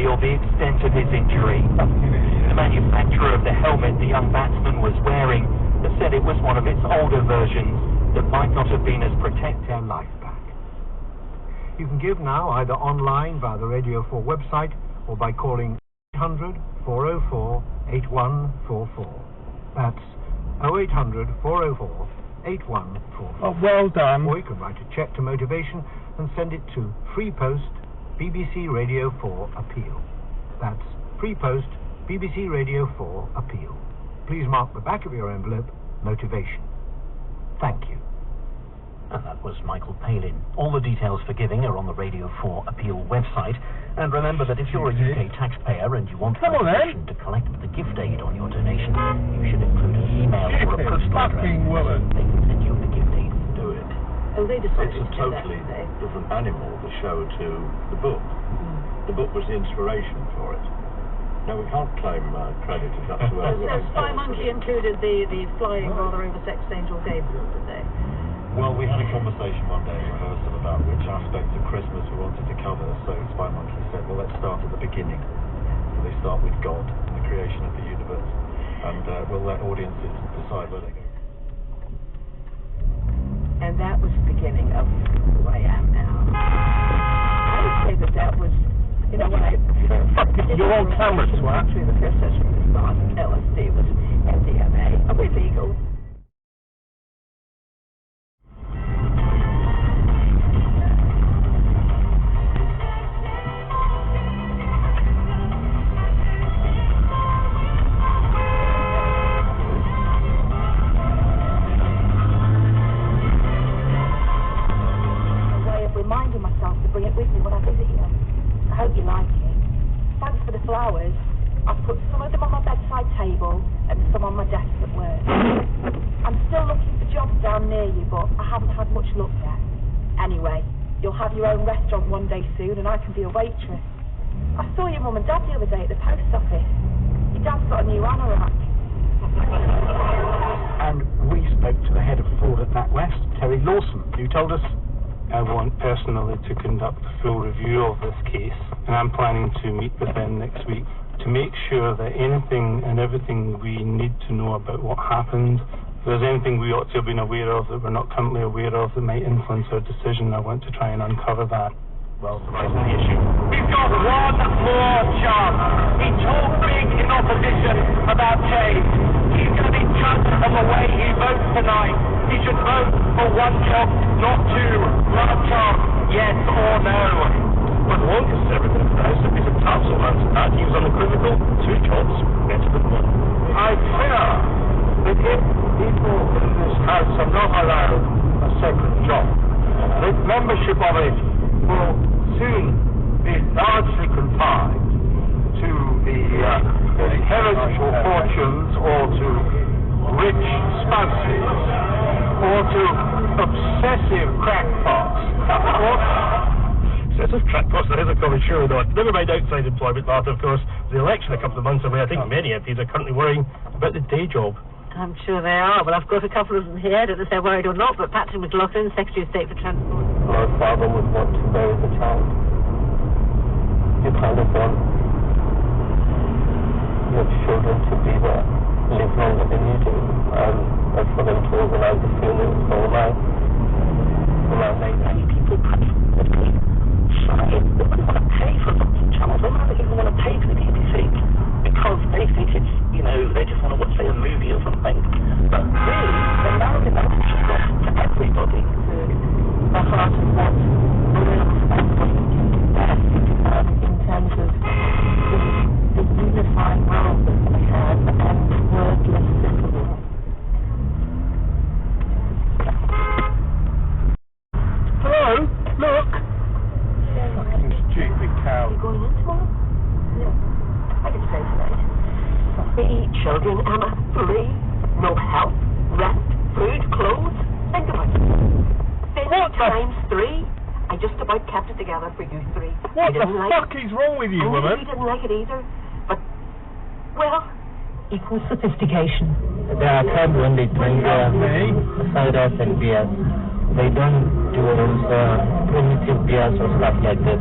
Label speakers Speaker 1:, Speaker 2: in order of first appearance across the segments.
Speaker 1: reveal the extent of his injury. The manufacturer of the helmet the young batsman was wearing has said it was one of its older versions that might not have been as protected.
Speaker 2: Their life back. You can give now either online via the Radio 4 website or by calling 800 404 8144. That's 0800 404 8144.
Speaker 3: Oh, well done.
Speaker 2: Or you can write a cheque to Motivation and send it to Free Post, BBC Radio 4 Appeal. That's Free Post, BBC Radio 4 Appeal. Please mark the back of your envelope, Motivation. Thank you.
Speaker 4: And that was Michael Palin. All the details for giving are on the Radio 4 Appeal website. And remember that if you're a UK taxpayer and you want Motivation to collect the gift aid on your donation, you should include an email or a postal address. They can send you the gift aid to do it.
Speaker 5: Oh, they decided
Speaker 6: it's a totally different animal, the show, to the book. The book was the inspiration for it. No, we can't claim credit if that's the way it
Speaker 5: So Spy Monkey included the flying, rather over-sexed angel Gabriel, did they?
Speaker 6: Well, we had a conversation one day in rehearsal about which aspects of Christmas we wanted to cover, so Spy Monkey said, well, let's start at the beginning. So they start with God and the creation of the universe, and we'll let audiences decide where they go.
Speaker 5: And that was the beginning of who I am now. I would say that was, you know, when I...
Speaker 3: You're on camera, twat.
Speaker 5: Actually, the first session was not LSD, was MDMA. Are we legal? Flowers. I've put some of them on my bedside table and some on my desk at work. I'm still looking for jobs down near you, but I haven't had much luck yet. Anyway, you'll have your own restaurant one day soon and I can be a waitress. I saw your mum and dad the other day at the post office. Your dad's got a new anorak.
Speaker 2: And we spoke to the head of fraud at NatWest, Terry Lawson, who told us,
Speaker 7: I want personally to conduct a full review of this case, and I'm planning to meet with them next week to make sure that anything and everything we need to know about what happened, if there's anything we ought to have been aware of that we're not currently aware of that might influence our decision, I want to try and uncover that.
Speaker 1: Well, that's the issue. We've got one more chance. He talked big in opposition about change. He's going to be judged on the way he votes tonight. He should vote for one job, not two. One chance, yes or no.
Speaker 6: But one Conservative President is a council answer that he was unequivocal. Two jobs, better than one.
Speaker 2: I fear that if people in this House are not allowed a second job, that membership of it will soon be largely confined to the inheritance or fortunes or to rich spouses or to obsessive crackpots.
Speaker 6: Obsessive crackpots, that is a common sure not. Never mind outside employment, Martha, of course. The election a couple of months away, I think many MPs are currently worrying about the day job.
Speaker 5: I'm sure they are. Well, I've got a couple of them here. I don't know if they're worried or not, but Patrick McLaughlin, Secretary of State for Transport.
Speaker 8: My father would want to bury the child. You kind of want your children to be there, live longer than you do, and for them to organise the funerals for life.
Speaker 5: Many people practically say they wouldn't want to pay for something channels. They might even want to pay for the BBC because they think it's, you know, they just want to watch, say, a movie or something. But really, the narrative message has got to everybody. The heart of what the real standpoint in terms of the unifying role that we have and wordless symbolism.
Speaker 3: Hello? Look!
Speaker 2: Fucking stupid cow.
Speaker 5: Are you going in tomorrow? No. I can stay tonight. 3 children, Emma. 3. No help, rent, food, clothes. Think about it. 50 times 3. I just about kept it together for you 3.
Speaker 3: What the fuck is wrong with you, woman?
Speaker 5: You didn't like it either. But, well, equals sophistication.
Speaker 8: There are times when they drink cider and beers. They don't do those primitive beers or stuff like that.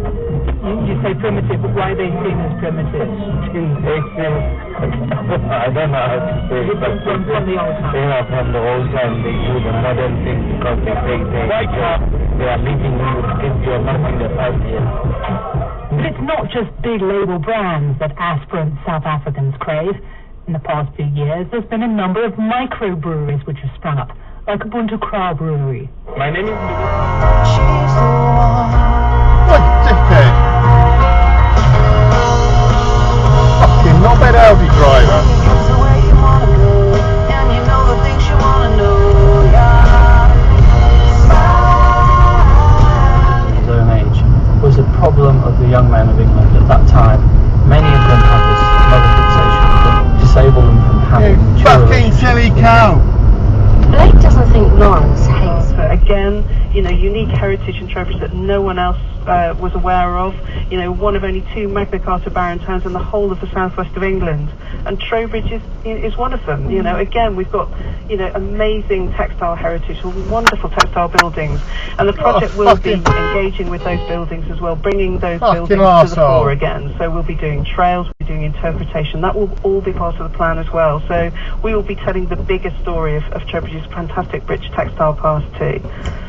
Speaker 9: You say primitive, but why are they seen as primitive?
Speaker 8: I don't know how to say it, but
Speaker 9: from the old time.
Speaker 8: Yeah, from the old time they do the modern things because they think they are living in the city or not in the past years.
Speaker 9: But it's not just big label brands that aspirant South Africans crave. In the past few years, there's been a number of microbreweries which have sprung up, like Ubuntu Craft Brewery.
Speaker 2: My name is...
Speaker 3: What dickhead? Fucking knobhead Audi driver.
Speaker 8: Was a problem of the young men of England at that time. Many of them had this mother fixation that disabled them from having
Speaker 3: Fucking silly cow!
Speaker 10: Blake doesn't think Lawrence hates her.
Speaker 11: Again, you know, unique heritage in Trowbridge that no one else was aware of. You know, one of only 2 Magna Carta Baron towns in the whole of the southwest of England, and Trowbridge is one of them. You know, again, we've got, you know, amazing textile heritage, wonderful textile buildings, and the project will be engaging with those buildings as well, bringing those buildings to the fore again. So we'll be doing trails, we'll be doing interpretation. That will all be part of the plan as well. So we will be telling the biggest story of Trowbridge's fantastic rich textile past too.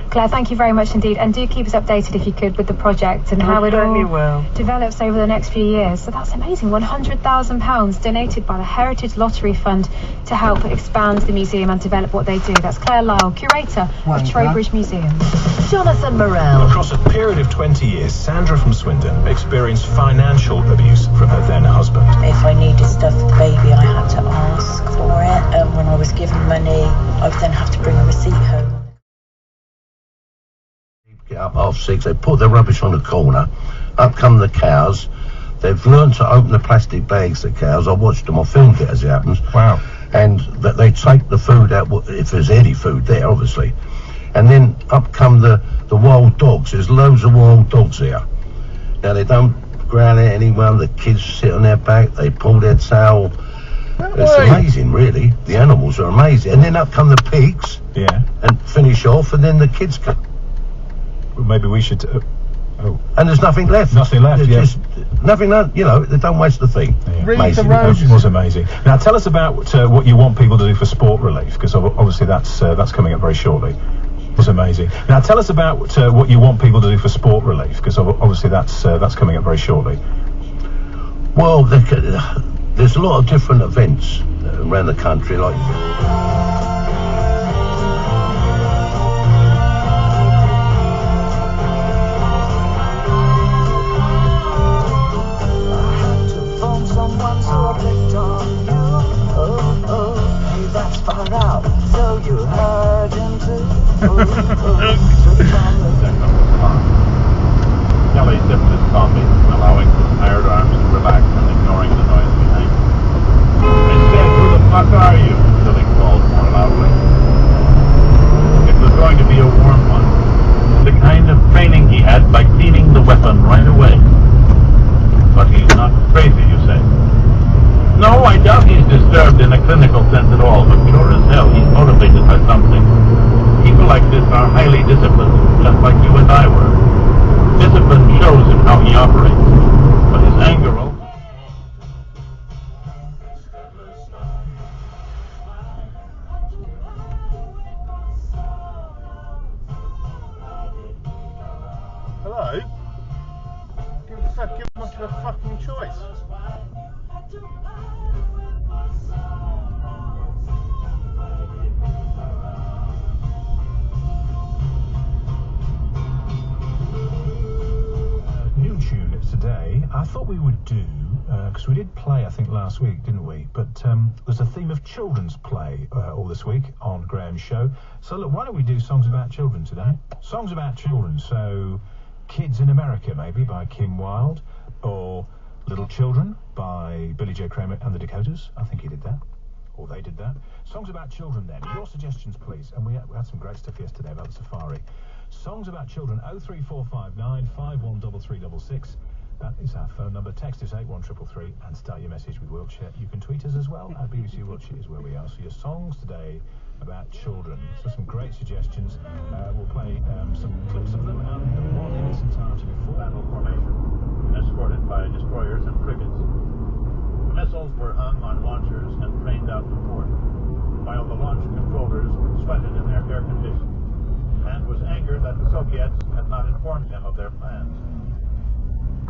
Speaker 10: Claire, thank you very much indeed, and do keep us updated if you could with the project and how it all develops over the next few years. So that's amazing, £100,000 donated by the Heritage Lottery Fund to help expand the museum and develop what they do. That's Claire Lyle, curator of Trowbridge Museum.
Speaker 12: Jonathan Morell. Across a period of 20 years, Sandra from Swindon experienced financial abuse from her then husband.
Speaker 13: If I needed stuff for the baby, I had to ask for it, and when I was given money, I would then have to bring a receipt home.
Speaker 14: Get up 6:30, they put the rubbish on the corner, up come the cows. They've learned to open the plastic bags, the cows. I watched them, I filmed it as it happens.
Speaker 3: Wow.
Speaker 14: And that they take the food out, if there's any food there, obviously. And then up come the wild dogs. There's loads of wild dogs here. Now they don't growl at anyone, the kids sit on their back, they pull their tail. It's amazing, really. The animals are amazing. And then up come the pigs.
Speaker 12: Yeah.
Speaker 14: And finish off, and then the kids come.
Speaker 12: Maybe we should...
Speaker 14: And there's nothing left.
Speaker 12: Nothing left,
Speaker 14: there's
Speaker 12: yeah.
Speaker 14: Just nothing, you know, they don't waste the thing.
Speaker 12: Yeah.
Speaker 14: Amazing.
Speaker 12: It was amazing. Now tell us about what you want people to do for sport relief, because obviously that's coming up very shortly. It was amazing. Now tell us about what you want people to do for sport relief, because obviously that's coming up very shortly.
Speaker 14: Well, there's a lot of different events around the country, like...
Speaker 2: Kelly sipped his coffee, allowing his tired arms to relax and ignoring the noise behind him. Instead, who the fuck are you? Billy called more loudly. It was going to be a warm one. The kind of training he had by cleaning the weapon right away. But he's not crazy, you say? No, I doubt he's disturbed in a clinical sense at all, but sure as hell he's motivated by something. People like this are highly disciplined, just like you and I were. Discipline shows in how he operates, but his anger also...
Speaker 3: Hello? Give much of a fucking choice.
Speaker 12: New tune today. I thought we would do, because we did play, I think, last week, didn't we? But there's a theme of children's play all this week on Graham's show. So look, why don't we do songs about children today? Songs about children. So Kids in America, maybe, by Kim Wilde, or Little Children by Billy J. Kramer and the Dakotas. I think he did that. Or they did that. Songs about children, then. Your suggestions, please. And we had some great stuff yesterday about the safari. Songs about children, 03459 513366. That is our phone number. Text us 81333 and start your message with Wiltshire. You can tweet us as well. At BBC Wiltshire is where we are. So your songs today about children. So some great suggestions. We'll play some clips of them and one in its entirety before
Speaker 15: battle formation, escorted by destroyers and frigates. The missiles were hung on launchers and trained out to port, while the launch controllers sweated in their air conditions, and was angered that the Soviets had not informed him of their plans.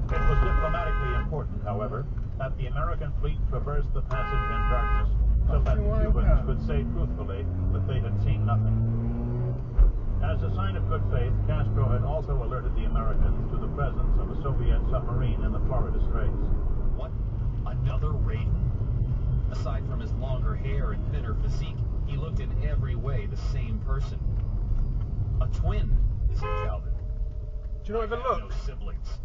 Speaker 15: It was diplomatically important, however, that the American fleet traverse the passage in darkness so that the Cubans could say truthfully that they had seen nothing. As a sign of good faith, Castro had also alerted the Americans to the presence of a Soviet submarine in the Florida Straits.
Speaker 16: What? Another Raiden? Aside from his longer hair and thinner physique, he looked in every way the same person. A twin, said Calvin.
Speaker 3: Do you not even look?
Speaker 16: No siblings.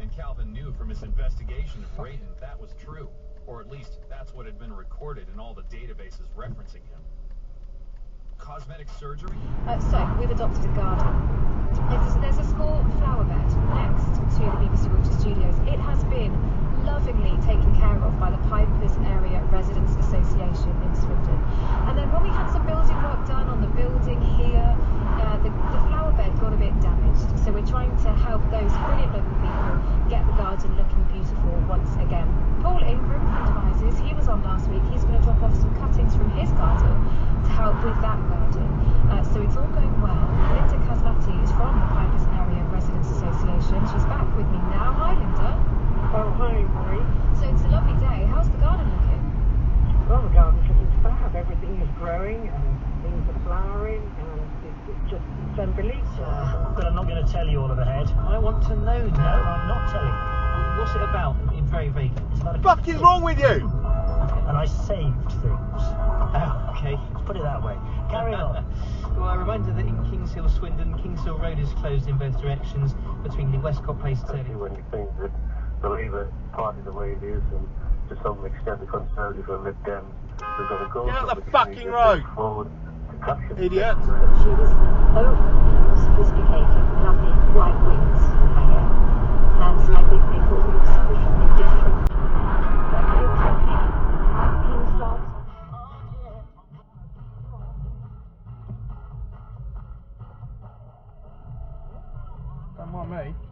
Speaker 16: And Calvin knew from his investigation of Raiden that was true, or at least that's what had been recorded in all the databases referencing him. Cosmetic surgery?
Speaker 10: So, we've adopted a garden. There's a small flower bed next to the BBC Wiltshire studios. It has been lovingly taken care of by the Pipers Area Residents Association in Swindon. And then when we had some building work done on the building here, the flower bed got a bit damaged. So we're trying to help those brilliant local people get the garden looking beautiful once again. Paul Ingram from Devices, he was on last week. He's going to drop off some cuttings from his garden to help with that garden. So it's all going well. Linda Caslati is from the Pipers Area Residents Association. She's back with me now. Hi, Linda.
Speaker 11: Oh, hi, Marie.
Speaker 10: So it's a lovely day. How's the garden looking?
Speaker 11: Well, the garden's looking fab. Everything is growing and things are flowering and it's unbelievable.
Speaker 8: But I'm not going to tell you all of ahead. I want to know. No, I'm not telling you. What's it about in very vague? It's about a
Speaker 3: What the fuck is wrong with you?
Speaker 8: And I saved things. Oh, okay. Let's put it that way. Carry on. Well, a reminder that in Kings Hill, Swindon, Kings Hill Road is closed in both directions between the Westcott Place
Speaker 17: Especially when you think that the Labour Party the way it is, and to some extent the Conservative and Lib Dems, they're going to go.
Speaker 3: Get out the fucking road!
Speaker 17: Forward to capture.
Speaker 3: Idiot!
Speaker 18: She was overly sophisticated, lovely white wings in her hair. And I think they thought we were sufficiently different. But it was okay. Pink slots.
Speaker 3: Don't mind me.